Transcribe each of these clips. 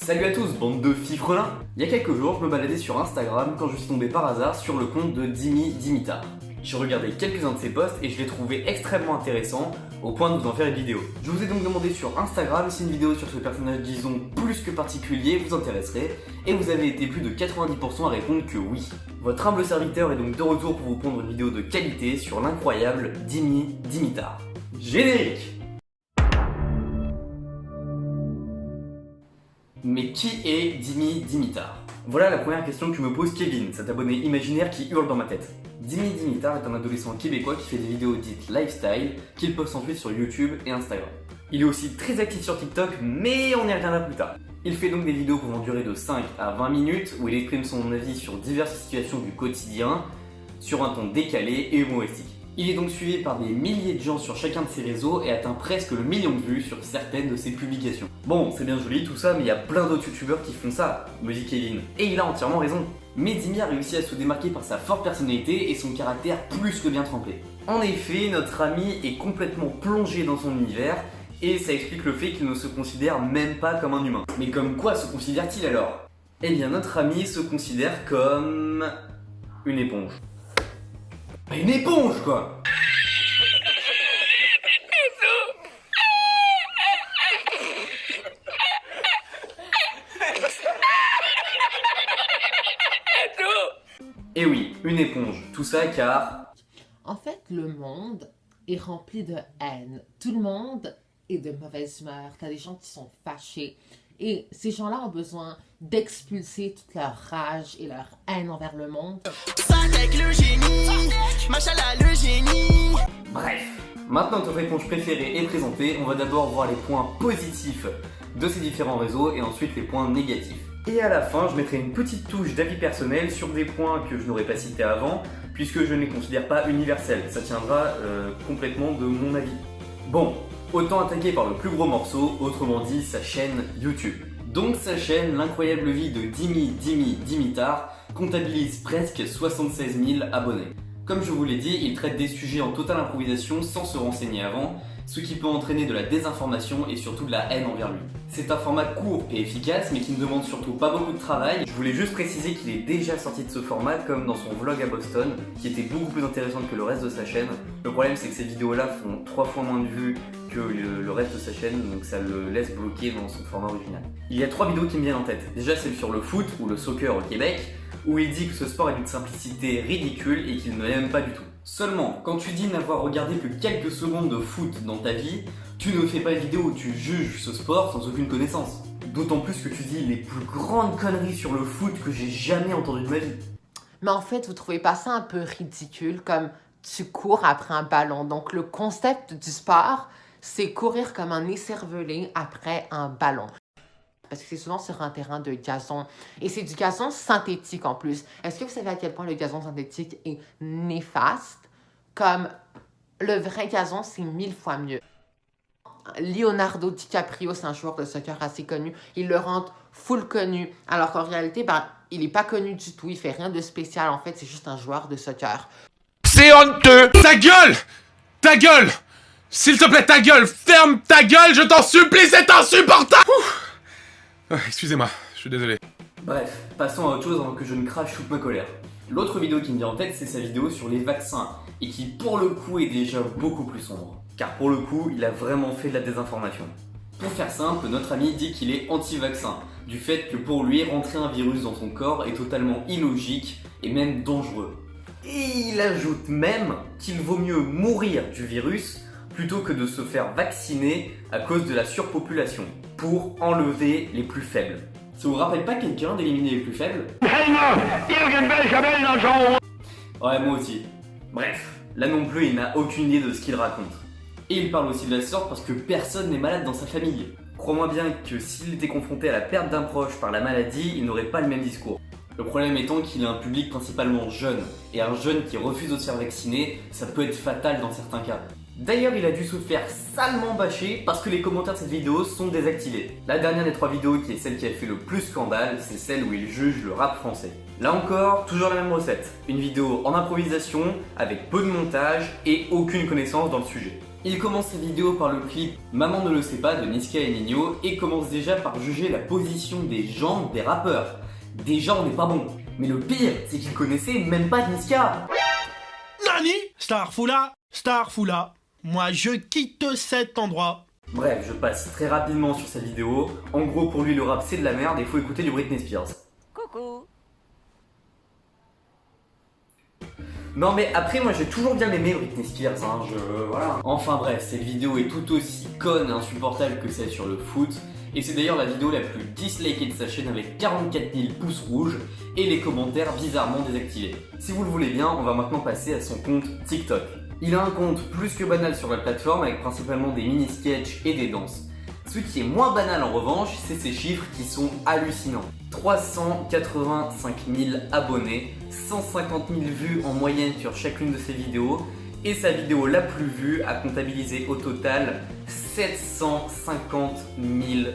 Salut à tous, bande de fifrelins. Il y a quelques jours, je me baladais sur Instagram quand je suis tombé par hasard sur le compte de Dimi Dimitar. J'ai regardé quelques-uns de ses posts et je l'ai trouvé extrêmement intéressant au point de vous en faire une vidéo. Je vous ai donc demandé sur Instagram si une vidéo sur ce personnage, disons, plus que particulier vous intéresserait et vous avez été plus de 90% à répondre que oui. Votre humble serviteur est donc de retour pour vous pondre une vidéo de qualité sur l'incroyable Dimi Dimitar. Générique! Mais qui est Dimi Dimitar? Voilà la première question que me pose Kevin, cet abonné imaginaire qui hurle dans ma tête. Dimi Dimitar est un adolescent québécois qui fait des vidéos dites lifestyle, qu'il poste ensuite sur YouTube et Instagram. Il est aussi très actif sur TikTok, mais on y reviendra plus tard. Il fait donc des vidéos pouvant durer de 5 à 20 minutes, où il exprime son avis sur diverses situations du quotidien, sur un ton décalé et humoristique. Il est donc suivi par des milliers de gens sur chacun de ses réseaux et atteint presque le million de vues sur certaines de ses publications. Bon, c'est bien joli tout ça, mais il y a plein d'autres youtubeurs qui font ça, me dit Kevin. Et il a entièrement raison. Mais Dimi a réussi à se démarquer par sa forte personnalité et son caractère plus que bien trempé. En effet, notre ami est complètement plongé dans son univers et ça explique le fait qu'il ne se considère même pas comme un humain. Mais comme quoi se considère-t-il alors? Eh bien, notre ami se considère comme une éponge. Une éponge quoi! Et oui, une éponge. Tout ça car... En fait, le monde est rempli de haine. Tout le monde est de mauvaise humeur. T'as des gens qui sont fâchés. Et ces gens-là ont besoin d'expulser toute leur rage et leur haine envers le monde. Avec le génie, machallah le génie. Bref, maintenant que notre éponge préférée est présentée, on va d'abord voir les points positifs de ces différents réseaux et ensuite les points négatifs. Et à la fin, je mettrai une petite touche d'avis personnel sur des points que je n'aurais pas cités avant, puisque je ne les considère pas universels. Ça tiendra complètement de mon avis. Bon, autant attaquer par le plus gros morceau, autrement dit sa chaîne YouTube. Donc sa chaîne, l'incroyable vie de Dimi Dimitar, comptabilise presque 76 000 abonnés. Comme je vous l'ai dit, il traite des sujets en totale improvisation sans se renseigner avant, ce qui peut entraîner de la désinformation et surtout de la haine envers lui. C'est un format court et efficace mais qui ne demande surtout pas beaucoup de travail. Je voulais juste préciser qu'il est déjà sorti de ce format comme dans son vlog à Boston qui était beaucoup plus intéressant que le reste de sa chaîne. Le problème c'est que ces vidéos là font 3 fois moins de vues que le reste de sa chaîne, donc ça le laisse bloqué dans son format original. Il y a 3 vidéos qui me viennent en tête. Déjà celle sur le foot ou le soccer au Québec, où il dit que ce sport est d'une simplicité ridicule et qu'il ne l'aime pas du tout. Seulement, quand tu dis n'avoir regardé que quelques secondes de foot dans ta vie, tu ne fais pas une vidéo où tu juges ce sport sans aucune connaissance. D'autant plus que tu dis les plus grandes conneries sur le foot que j'ai jamais entendues de ma vie. Mais en fait, vous trouvez pas ça un peu ridicule comme tu cours après un ballon? Donc le concept du sport, c'est courir comme un écervelé après un ballon. Parce que c'est souvent sur un terrain de gazon. Et c'est du gazon synthétique en plus. Est-ce que vous savez à quel point le gazon synthétique est néfaste? Comme le vrai gazon, c'est 1000 fois mieux. Leonardo DiCaprio, c'est un joueur de soccer assez connu. Il le rend full connu. Alors qu'en réalité, il n'est pas connu du tout. Il fait rien de spécial. En fait, c'est juste un joueur de soccer. C'est honteux! Ta gueule! Ta gueule! S'il te plaît, ta gueule! Ferme ta gueule, je t'en supplie, c'est insupportable! Excusez-moi, je suis désolé. Bref, passons à autre chose avant que je ne crache toute ma colère. L'autre vidéo qui me vient en tête, c'est sa vidéo sur les vaccins, et qui pour le coup est déjà beaucoup plus sombre. Car pour le coup, il a vraiment fait de la désinformation. Pour faire simple, notre ami dit qu'il est anti-vaccin, du fait que pour lui, rentrer un virus dans son corps est totalement illogique et même dangereux. Et il ajoute même qu'il vaut mieux mourir du virus plutôt que de se faire vacciner à cause de la surpopulation, pour enlever les plus faibles. Ça vous rappelle pas quelqu'un d'éliminer les plus faibles? Ouais, moi aussi. Bref, là non plus il n'a aucune idée de ce qu'il raconte. Et il parle aussi de la sorte parce que personne n'est malade dans sa famille. Crois-moi bien que s'il était confronté à la perte d'un proche par la maladie, il n'aurait pas le même discours. Le problème étant qu'il a un public principalement jeune, et un jeune qui refuse de se faire vacciner, ça peut être fatal dans certains cas. D'ailleurs, il a dû se faire salement bâcher parce que les commentaires de cette vidéo sont désactivés. La dernière des 3 vidéos, qui est celle qui a fait le plus scandale, c'est celle où il juge le rap français. Là encore, toujours la même recette. Une vidéo en improvisation, avec peu de montage et aucune connaissance dans le sujet. Il commence sa vidéo par le clip Maman ne le sait pas de Niska et Nino et commence déjà par juger la position des jambes des rappeurs. Déjà on n'est pas bon, mais le pire c'est qu'il connaissait même pas Niska. Nani? Starfoula. Moi je quitte cet endroit. Bref, je passe très rapidement sur sa vidéo. En gros pour lui le rap c'est de la merde et faut écouter du Britney Spears. Coucou. Non mais après moi j'ai toujours bien aimé Britney Spears, voilà. Enfin bref, cette vidéo est tout aussi conne et insupportable que celle sur le foot. Et c'est d'ailleurs la vidéo la plus dislikée de sa chaîne avec 44 000 pouces rouges et les commentaires bizarrement désactivés. Si vous le voulez bien, on va maintenant passer à son compte TikTok. Il a un compte plus que banal sur la plateforme avec principalement des mini-sketchs et des danses. Ce qui est moins banal en revanche, c'est ses chiffres qui sont hallucinants. 385 000 abonnés, 150 000 vues en moyenne sur chacune de ses vidéos, et sa vidéo la plus vue a comptabilisé au total 750 000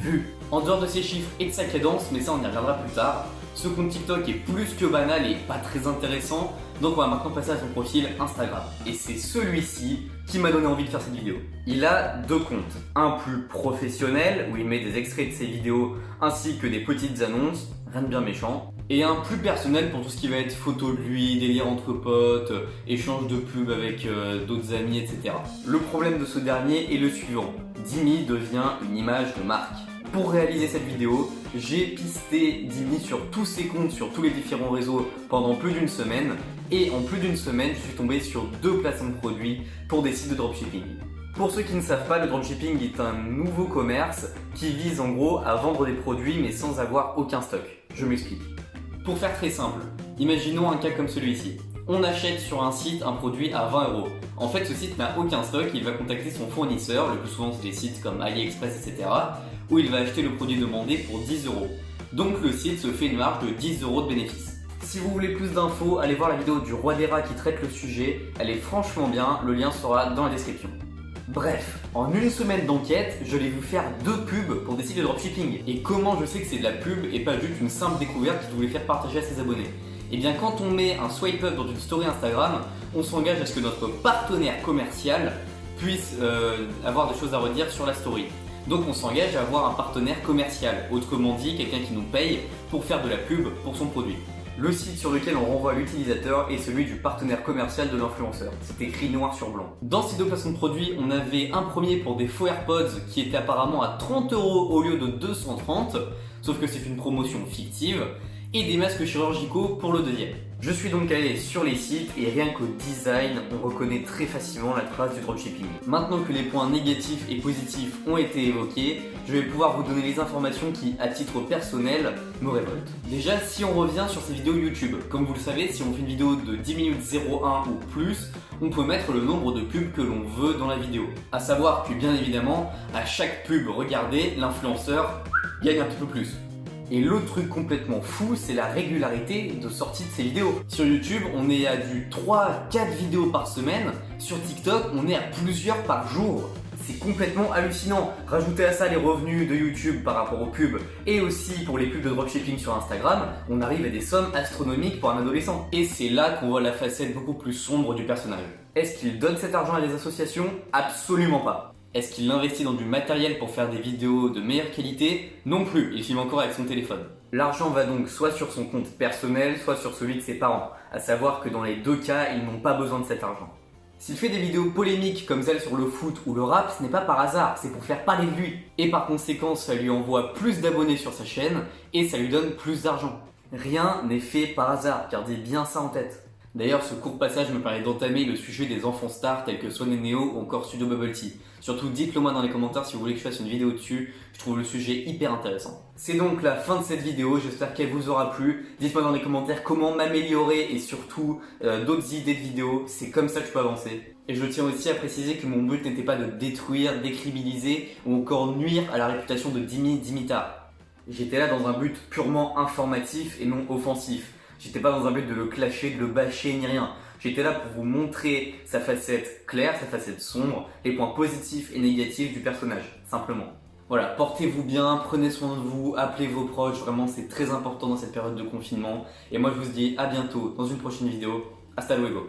vues. En dehors de ces chiffres et de sa cadence, mais ça on y reviendra plus tard, ce compte TikTok est plus que banal et pas très intéressant, donc on va maintenant passer à son profil Instagram. Et c'est celui-ci qui m'a donné envie de faire cette vidéo. Il a deux comptes, un plus professionnel où il met des extraits de ses vidéos ainsi que des petites annonces, rien de bien méchant, et un plus personnel pour tout ce qui va être photo de lui, délire entre potes, échange de pubs avec d'autres amis, etc. Le problème de ce dernier est le suivant, Dimi devient une image de marque. Pour réaliser cette vidéo, j'ai pisté Dimi sur tous ses comptes, sur tous les différents réseaux pendant plus d'une semaine, et en plus d'une semaine, je suis tombé sur 2 placements de produits pour des sites de dropshipping. Pour ceux qui ne savent pas, le dropshipping est un nouveau commerce qui vise en gros à vendre des produits mais sans avoir aucun stock. Je m'explique. Pour faire très simple, imaginons un cas comme celui-ci. On achète sur un site un produit à 20 €. En fait, ce site n'a aucun stock, il va contacter son fournisseur, le plus souvent c'est des sites comme AliExpress, etc., où il va acheter le produit demandé pour 10 €. Donc le site se fait une marge de 10 € de bénéfice. Si vous voulez plus d'infos, allez voir la vidéo du Roi des Rats qui traite le sujet, elle est franchement bien, le lien sera dans la description. Bref, en une semaine d'enquête, je l'ai vu faire 2 pubs pour des sites de dropshipping. Et comment je sais que c'est de la pub et pas juste une simple découverte qu'il voulait faire partager à ses abonnés? Et bien quand on met un swipe up dans une story Instagram, on s'engage à ce que notre partenaire commercial puisse avoir des choses à redire sur la story. Donc on s'engage à avoir un partenaire commercial, autrement dit quelqu'un qui nous paye pour faire de la pub pour son produit. Le site sur lequel on renvoie l'utilisateur est celui du partenaire commercial de l'influenceur. C'est écrit noir sur blanc. Dans ces 2 placements de produits, on avait un premier pour des faux AirPods qui était apparemment à 30 € au lieu de 230, sauf que c'est une promotion fictive, et des masques chirurgicaux pour le deuxième. Je suis donc allé sur les sites et rien qu'au design, on reconnaît très facilement la trace du dropshipping. Maintenant que les points négatifs et positifs ont été évoqués, je vais pouvoir vous donner les informations qui, à titre personnel, me révoltent. Déjà, si on revient sur ces vidéos YouTube, comme vous le savez, si on fait une vidéo de 10 minutes 01 ou plus, on peut mettre le nombre de pubs que l'on veut dans la vidéo. A savoir que bien évidemment, à chaque pub regardée, l'influenceur gagne un petit peu plus. Et l'autre truc complètement fou, c'est la régularité de sortie de ces vidéos. Sur YouTube, on est à du 3-4 vidéos par semaine. Sur TikTok, on est à plusieurs par jour. C'est complètement hallucinant. Rajoutez à ça les revenus de YouTube par rapport aux pubs et aussi pour les pubs de dropshipping sur Instagram, on arrive à des sommes astronomiques pour un adolescent. Et c'est là qu'on voit la facette beaucoup plus sombre du personnage. Est-ce qu'il donne cet argent à des associations? Absolument pas. Est-ce qu'il investit dans du matériel pour faire des vidéos de meilleure qualité? Non plus, il filme encore avec son téléphone. L'argent va donc soit sur son compte personnel, soit sur celui de ses parents. À savoir que dans les 2 cas, ils n'ont pas besoin de cet argent. S'il fait des vidéos polémiques comme celle sur le foot ou le rap, ce n'est pas par hasard, c'est pour faire parler de lui. Et par conséquent, ça lui envoie plus d'abonnés sur sa chaîne et ça lui donne plus d'argent. Rien n'est fait par hasard, gardez bien ça en tête. D'ailleurs, ce court passage me permet d'entamer le sujet des enfants stars tels que Swan et Neo ou encore Studio Bubble Tea. Surtout dites-le moi dans les commentaires si vous voulez que je fasse une vidéo dessus, je trouve le sujet hyper intéressant. C'est donc la fin de cette vidéo, j'espère qu'elle vous aura plu. Dites-moi dans les commentaires comment m'améliorer et surtout d'autres idées de vidéos, c'est comme ça que je peux avancer. Et je tiens aussi à préciser que mon but n'était pas de détruire, décribiliser ou encore nuire à la réputation de Dimitar. J'étais là dans un but purement informatif et non offensif. J'étais pas dans un but de le clasher, de le bâcher ni rien. J'étais là pour vous montrer sa facette claire, sa facette sombre, les points positifs et négatifs du personnage, simplement. Voilà, portez-vous bien, prenez soin de vous, appelez vos proches, vraiment c'est très important dans cette période de confinement. Et moi je vous dis à bientôt dans une prochaine vidéo. Hasta luego.